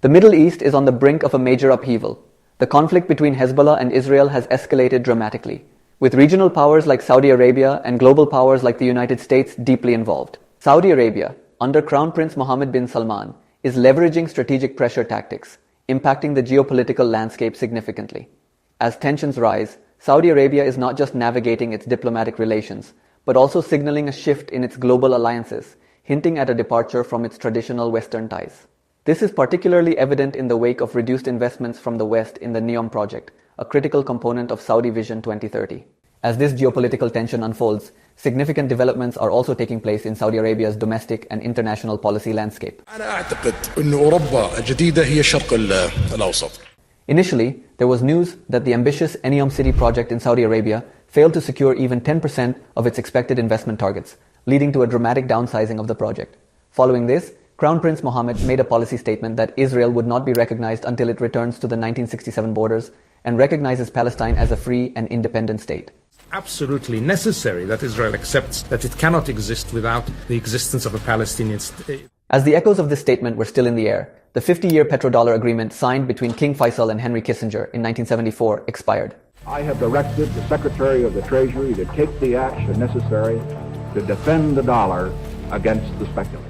The Middle East is on the brink of a major upheaval. The conflict between Hezbollah and Israel has escalated dramatically, with regional powers like Saudi Arabia and global powers like the United States deeply involved. Saudi Arabia, under Crown Prince Mohammed bin Salman, is leveraging strategic pressure tactics, impacting the geopolitical landscape significantly. As tensions rise, Saudi Arabia is not just navigating its diplomatic relations, but also signaling a shift in its global alliances, hinting at a departure from its traditional Western ties. This is particularly evident in the wake of reduced investments from the West in the Neom project, a critical component of Saudi Vision 2030. As this geopolitical tension unfolds, significant developments are also taking place in Saudi Arabia's domestic and international policy landscape. Initially, there was news that the ambitious Neom city project in Saudi Arabia failed to secure even 10% of its expected investment targets, leading to a dramatic downsizing of the project. Following this, Crown Prince Mohammed made a policy statement that Israel would not be recognized until it returns to the 1967 borders and recognizes Palestine as a free and independent state. Absolutely necessary that Israel accepts that it cannot exist without the existence of a Palestinian state. As the echoes of this statement were still in the air, the 50-year Petrodollar agreement signed between King Faisal and Henry Kissinger in 1974 expired. I have directed the Secretary of the Treasury to take the action necessary to defend the dollar against the speculator.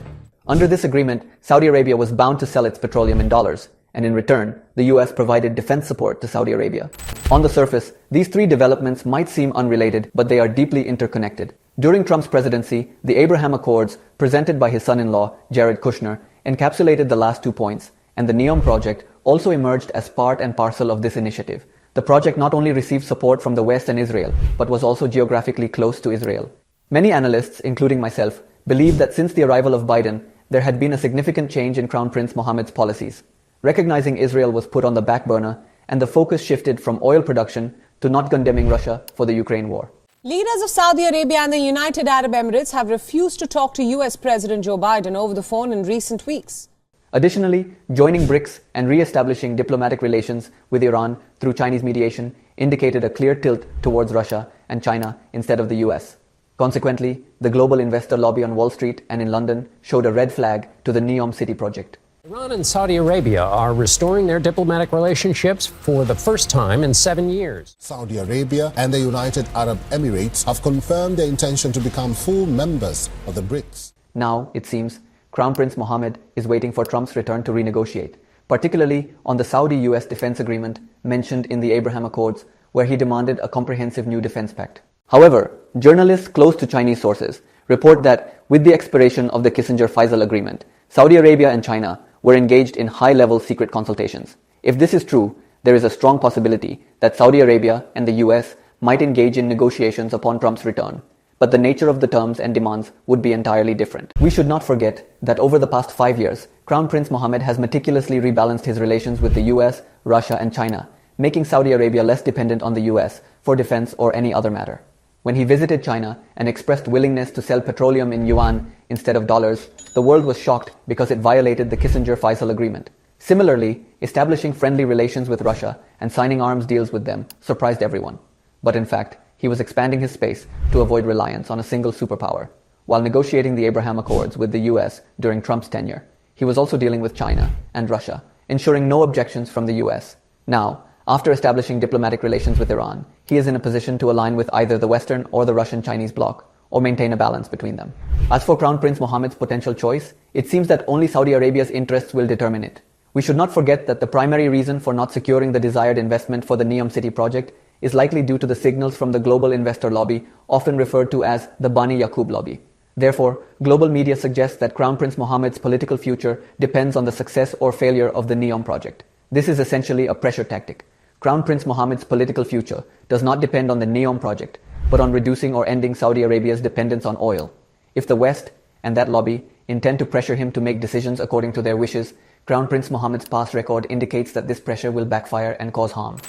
Under this agreement, Saudi Arabia was bound to sell its petroleum in dollars, and in return, the US provided defense support to Saudi Arabia. On the surface, these three developments might seem unrelated, but they are deeply interconnected. During Trump's presidency, the Abraham Accords, presented by his son-in-law, Jared Kushner, encapsulated the last 2 points, and the Neom project also emerged as part and parcel of this initiative. The project not only received support from the West and Israel, but was also geographically close to Israel. Many analysts, including myself, believe that since the arrival of Biden, there had been a significant change in Crown Prince Mohammed's policies. Recognizing Israel was put on the back burner, and the focus shifted from oil production to not condemning Russia for the Ukraine war. Leaders of Saudi Arabia and the United Arab Emirates have refused to talk to US President Joe Biden over the phone in recent weeks. Additionally, joining BRICS and re-establishing diplomatic relations with Iran through Chinese mediation indicated a clear tilt towards Russia and China instead of the US. Consequently, the global investor lobby on Wall Street and in London showed a red flag to the Neom city project. Iran and Saudi Arabia are restoring their diplomatic relationships for the first time in 7 years. Saudi Arabia and the United Arab Emirates have confirmed their intention to become full members of the BRICS. Now, it seems, Crown Prince Mohammed is waiting for Trump's return to renegotiate, particularly on the Saudi-US defense agreement mentioned in the Abraham Accords, where he demanded a comprehensive new defense pact. However, journalists close to Chinese sources report that with the expiration of the Kissinger-Faisal agreement, Saudi Arabia and China were engaged in high-level secret consultations. If this is true, there is a strong possibility that Saudi Arabia and the US might engage in negotiations upon Trump's return, but the nature of the terms and demands would be entirely different. We should not forget that over the past 5 years, Crown Prince Mohammed has meticulously rebalanced his relations with the US, Russia, and China, making Saudi Arabia less dependent on the US for defense or any other matter. When he visited China and expressed willingness to sell petroleum in Yuan instead of dollars, the world was shocked because it violated the Kissinger-Faisal agreement. Similarly, establishing friendly relations with Russia and signing arms deals with them surprised everyone. But in fact, he was expanding his space to avoid reliance on a single superpower. While negotiating the Abraham Accords with the US during Trump's tenure, he was also dealing with China and Russia, ensuring no objections from the US. Now, after establishing diplomatic relations with Iran, he is in a position to align with either the Western or the Russian-Chinese bloc, or maintain a balance between them. As for Crown Prince Mohammed's potential choice, it seems that only Saudi Arabia's interests will determine it. We should not forget that the primary reason for not securing the desired investment for the Neom city project is likely due to the signals from the global investor lobby, often referred to as the Bani Yaqub lobby. Therefore, global media suggests that Crown Prince Mohammed's political future depends on the success or failure of the Neom project. This is essentially a pressure tactic. Crown Prince Mohammed's political future does not depend on the Neom project, but on reducing or ending Saudi Arabia's dependence on oil. If the West and that lobby intend to pressure him to make decisions according to their wishes, Crown Prince Mohammed's past record indicates that this pressure will backfire and cause harm.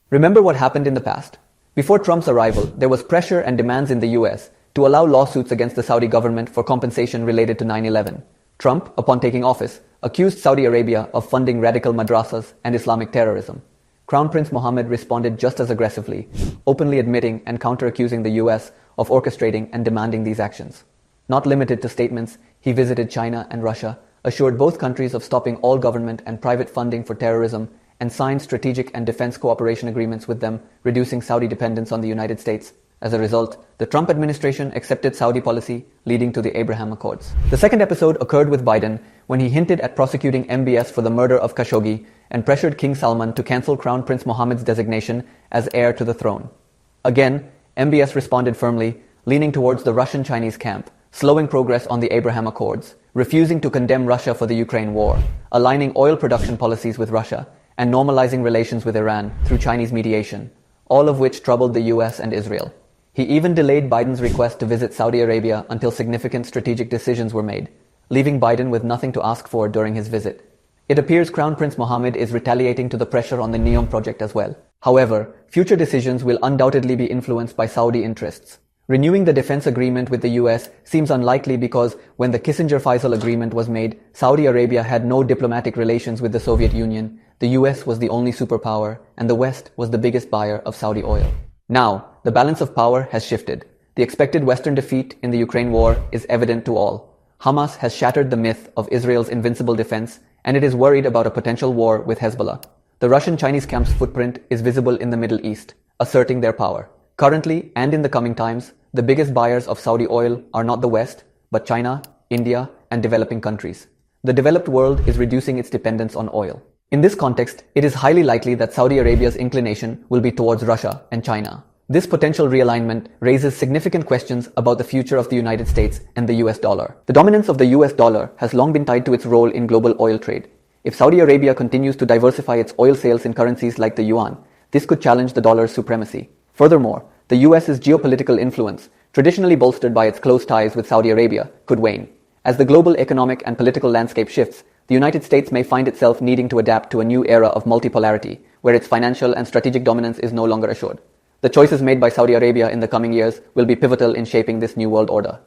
Remember what happened in the past. Before Trump's arrival, there was pressure and demands in the US to allow lawsuits against the Saudi government for compensation related to 9/11. Trump, upon taking office, accused Saudi Arabia of funding radical madrasas and Islamic terrorism. Crown Prince Mohammed responded just as aggressively, openly admitting and counter-accusing the US of orchestrating and demanding these actions. Not limited to statements, he visited China and Russia, assured both countries of stopping all government and private funding for terrorism, and signed strategic and defense cooperation agreements with them, reducing Saudi dependence on the United States. As a result, the Trump administration accepted Saudi policy, leading to the Abraham Accords. The second episode occurred with Biden when he hinted at prosecuting MBS for the murder of Khashoggi and pressured King Salman to cancel Crown Prince Mohammed's designation as heir to the throne. Again, MBS responded firmly, leaning towards the Russian-Chinese camp, slowing progress on the Abraham Accords, refusing to condemn Russia for the Ukraine war, aligning oil production policies with Russia, and normalizing relations with Iran through Chinese mediation, all of which troubled the US and Israel. He even delayed Biden's request to visit Saudi Arabia until significant strategic decisions were made, leaving Biden with nothing to ask for during his visit. It appears Crown Prince Mohammed is retaliating to the pressure on the Neom project as well. However, future decisions will undoubtedly be influenced by Saudi interests. Renewing the defense agreement with the US seems unlikely because when the Kissinger-Faisal agreement was made, Saudi Arabia had no diplomatic relations with the Soviet Union, the US was the only superpower, and the West was the biggest buyer of Saudi oil. Now, the balance of power has shifted. The expected Western defeat in the Ukraine war is evident to all. Hamas has shattered the myth of Israel's invincible defense, and it is worried about a potential war with Hezbollah. The Russian-Chinese camp's footprint is visible in the Middle East, asserting their power. Currently, and in the coming times, the biggest buyers of Saudi oil are not the West, but China, India, and developing countries. The developed world is reducing its dependence on oil. In this context, it is highly likely that Saudi Arabia's inclination will be towards Russia and China. This potential realignment raises significant questions about the future of the United States and the US dollar. The dominance of the US dollar has long been tied to its role in global oil trade. If Saudi Arabia continues to diversify its oil sales in currencies like the yuan, this could challenge the dollar's supremacy. Furthermore, the US's geopolitical influence, traditionally bolstered by its close ties with Saudi Arabia, could wane. As the global economic and political landscape shifts, the United States may find itself needing to adapt to a new era of multipolarity, where its financial and strategic dominance is no longer assured. The choices made by Saudi Arabia in the coming years will be pivotal in shaping this new world order.